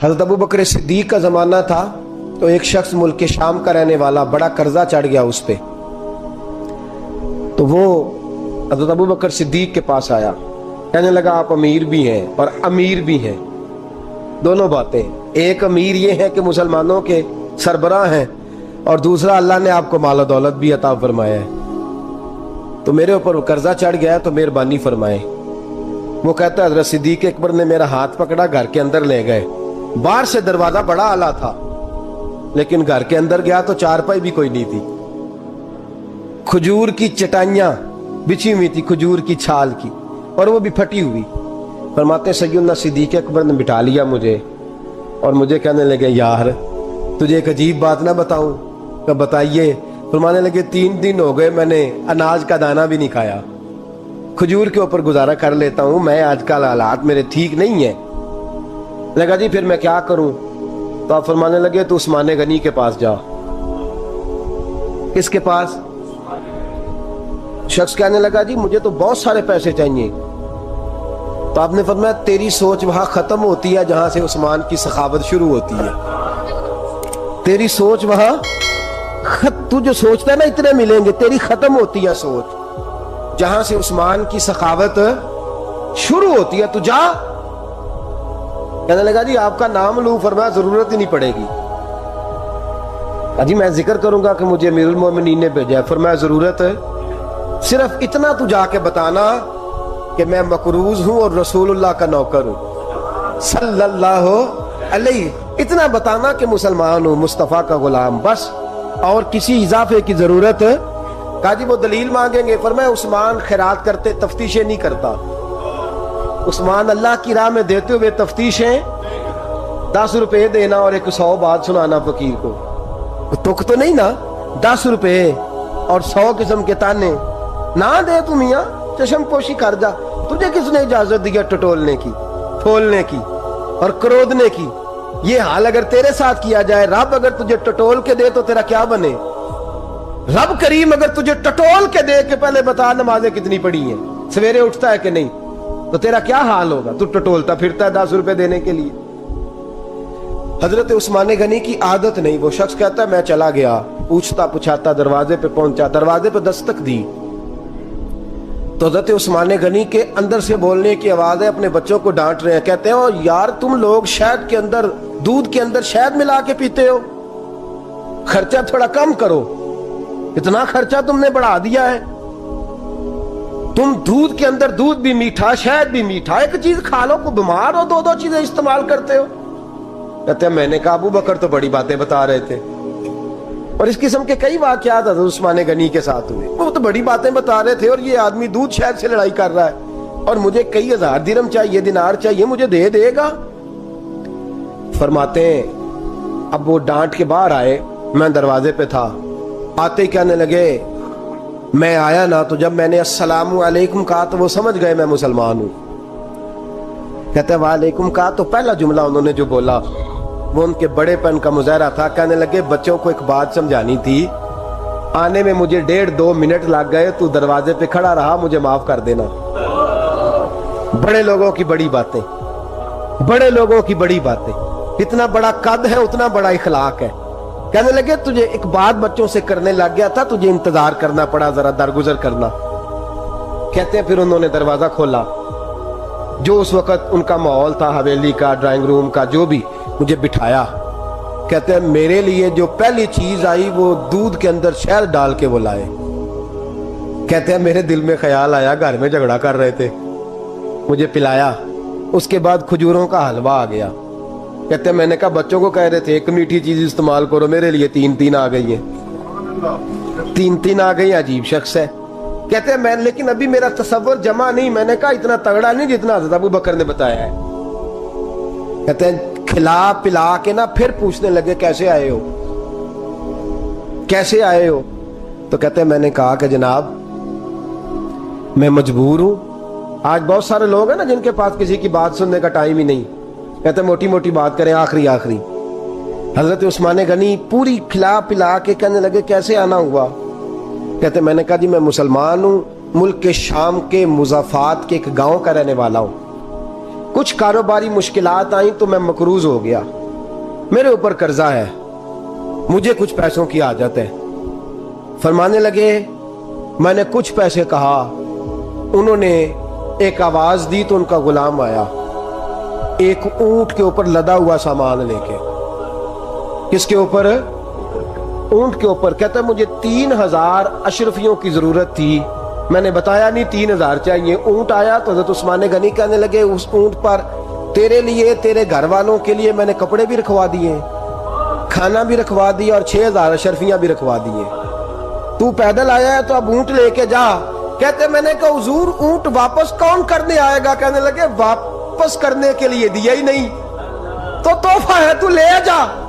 حضرت ابو بکر صدیق کا زمانہ تھا تو ایک شخص ملک شام کا رہنے والا، بڑا قرضہ چڑھ گیا اس پہ، تو وہ حضرت ابو بکر صدیق کے پاس آیا، کہنے لگا آپ امیر بھی ہیں اور امیر بھی ہیں، دونوں باتیں، ایک امیر یہ ہے کہ مسلمانوں کے سربراہ ہیں، اور دوسرا اللہ نے آپ کو مال و دولت بھی عطا فرمایا ہے، تو میرے اوپر قرضہ چڑھ گیا ہے تو مہربانی فرمائیں۔ وہ کہتا ہے حضرت صدیق اکبر نے میرا ہاتھ پکڑا، گھر کے اندر لے گئے، باہر سے دروازہ بڑا اعلیٰ تھا لیکن گھر کے اندر گیا تو چارپائی بھی کوئی نہیں تھی، کھجور کی چٹائیاں بچھی ہوئی تھی، کھجور کی چھال کی، اور وہ بھی پھٹی ہوئی۔ فرماتے ہیں سیدنا صدیق اکبر نے بٹھا لیا مجھے اور مجھے کہنے لگے یار تجھے ایک عجیب بات نہ بتاؤں؟ کہ بتائیے۔ فرمانے لگے 3 دن ہو گئے میں نے اناج کا دانہ بھی نہیں کھایا، کھجور کے اوپر گزارا کر لیتا ہوں میں، آج کل حالات میرے ٹھیک نہیں ہیں۔ لگا جی پھر میں کیا کروں؟ تو آپ فرمانے لگے تو عثمان غنی کے پاس جا۔ کس کے پاس؟ شخص کہنے لگا جی مجھے تو بہت سارے پیسے چاہیے۔ تو آپ نے فرمایا تیری سوچ وہاں ختم ہوتی ہے جہاں سے عثمان کی سخاوت شروع ہوتی ہے، تیری سوچ وہاں تو جو سوچتا ہے نا اتنے ملیں گے، تیری ختم ہوتی ہے سوچ جہاں سے عثمان کی سخاوت شروع ہوتی ہے، تو جا۔ کہنے لگا جی آپ کا نام لوں؟ فرمایا ضرورت ہی نہیں پڑے گی۔ جی میں ذکر کروں گا کہ مجھے امیر المومنین نے بھیجا ہے۔ فرمایا ضرورت ہے، صرف اتنا تو جا کے بتانا کہ میں مقروض ہوں اور رسول اللہ کا نوکر ہوں صلی اللہ علیہ، اتنا بتانا کہ مسلمان ہوں، مصطفیٰ کا غلام، بس، اور کسی اضافے کی ضرورت۔ کہا جی وہ دلیل مانگیں گے؟ فرمایا عثمان خیرات کرتے تفتیشیں نہیں کرتا، عثمان اللہ کی راہ میں دیتے ہوئے تفتیشیں 10 روپے دینا اور 100 بات سنانا فقیر کو، تک تو نہیں نا، 10 روپے اور 100 قسم کے تانے نہ دے تو میاں چشم پوشی کر جا، تجھے کس نے اجازت دیا ٹٹولنے کی، پھولنے کی اور کرودنے کی؟ یہ حال اگر تیرے ساتھ کیا جائے، رب اگر تجھے ٹٹول کے دے تو تیرا کیا بنے؟ رب کریم اگر تجھے ٹٹول کے دے کہ پہلے بتا نمازیں کتنی پڑھی ہیں، سویرے اٹھتا ہے کہ نہیں، تو تیرا کیا حال ہوگا؟ تو ٹٹولتا پھرتا ہے 10 روپے دینے کے لیے۔ حضرت عثمان غنی کی عادت نہیں، وہ شخص کہتا ہے میں چلا گیا، پوچھتا پچھاتا دروازے پہ پہنچا، دروازے پہ دستک دی تو حضرت عثمان غنی کے اندر سے بولنے کی آواز ہے، اپنے بچوں کو ڈانٹ رہے ہیں، کہتے ہیں یار تم لوگ شہد کے اندر، دودھ کے اندر شہد ملا کے پیتے ہو، خرچہ تھوڑا کم کرو، اتنا خرچہ تم نے بڑھا دیا ہے، تم دودھ کے اندر دودھ بھی میٹھا شہد بھی میٹھا، ایک چیز کھا لو، کو بیمار ہو 2 چیزیں استعمال کرتے ہو۔ کہتے ہیں میں نے کہا ابو بکر تو بڑی باتیں بتا رہے تھے، اور اس قسم کے کئی واقعات حضرت عثمان غنی کے ساتھ ہوئے، وہ تو بڑی باتیں بتا رہے تھے، اور یہ آدمی دودھ شہد سے لڑائی کر رہا ہے، اور مجھے کئی 1000 درہم چاہیے، دینار چاہیے، مجھے دے گا؟ فرماتے ہیں اب وہ ڈانٹ کے باہر آئے، میں دروازے پہ تھا، آتے ہی کہنے لگے میں آیا نا تو جب میں نے السلام علیکم کہا تو وہ سمجھ گئے میں مسلمان ہوں۔ کہتے ہیں وعلیکم کہا تو پہلا جملہ انہوں نے جو بولا وہ ان کے بڑے پن کا مظاہرہ تھا۔ کہنے لگے بچوں کو ایک بات سمجھانی تھی، آنے میں مجھے 1.5-2 منٹ لگ گئے، تو دروازے پہ کھڑا رہا، مجھے معاف کر دینا۔ بڑے لوگوں کی بڑی باتیں، بڑے لوگوں کی بڑی باتیں، اتنا بڑا قد ہے اتنا بڑا اخلاق ہے۔ کہنے لگے تجھے ایک بات بچوں سے کرنے لگ گیا تھا، تجھے انتظار کرنا پڑا، ذرا درگزر کرنا۔ کہتے ہیں پھر انہوں نے دروازہ کھولا، جو اس وقت ان کا ماحول تھا حویلی کا، ڈرائنگ روم کا، جو بھی، مجھے بٹھایا۔ کہتے ہیں میرے لیے جو پہلی چیز آئی وہ دودھ کے اندر شہد ڈال کے وہ لائے۔ کہتے ہیں میرے دل میں خیال آیا گھر میں جھگڑا کر رہے تھے، مجھے پلایا، اس کے بعد کھجوروں کا حلوہ آ گیا۔ کہتے ہیں میں نے کہا بچوں کو کہہ رہے تھے ایک میٹھی چیز استعمال کرو، میرے لیے 3 آ گئی ہیں، 3 آ گئی، عجیب شخص ہے۔ کہتے ہیں میں لیکن ابھی میرا تصور جمع نہیں، میں نے کہا اتنا تگڑا نہیں جتنا حضرت ابو بکر نے بتایا ہے۔ کہتے ہیں کھلا پلا کے نا پھر پوچھنے لگے کیسے آئے ہو، کیسے آئے ہو؟ تو کہتے ہیں میں نے کہا کہ جناب میں مجبور ہوں، آج بہت سارے لوگ ہیں نا جن کے پاس کسی کی بات سننے کا ٹائم ہی نہیں، کہتے ہیں موٹی موٹی بات کریں، آخری۔ حضرت عثمان غنی پوری کھلا پلا کے کہنے لگے کیسے آنا ہوا؟ کہتے ہیں میں نے کہا جی میں مسلمان ہوں، ملک کے شام کے مضافات کے ایک گاؤں کا رہنے والا ہوں، کچھ کاروباری مشکلات آئیں تو میں مقروض ہو گیا، میرے اوپر قرضہ ہے، مجھے کچھ پیسوں کی حاجت ہے۔ فرمانے لگے میں نے کچھ پیسے کہا، انہوں نے ایک آواز دی تو ان کا غلام آیا ایک اونٹ کے اوپر لدا ہوا سامان لے کے۔ کس کے اوپر؟ اونٹ کے اوپر۔ کہتا ہے مجھے 3000 اشرفیوں کی ضرورت تھی، میں نے بتایا نہیں 3000 چاہیے۔ اونٹ آیا تو حضرت عثمان غنی کہنے لگے اس اونٹ پر تیرے لیے، تیرے گھر والوں کے لیے میں نے کپڑے بھی رکھوا دیے، کھانا بھی رکھوا دیا اور 6000 اشرفیاں بھی رکھوا دیے، تو پیدل آیا ہے تو اب اونٹ لے کے جا۔ کہتے میں نے کہا حضور اونٹ واپس کون کرنے آئے گا؟ کہنے لگے واپس کرنے کے لیے دیا ہی نہیں تو تحفہ ہے، تو لے جا۔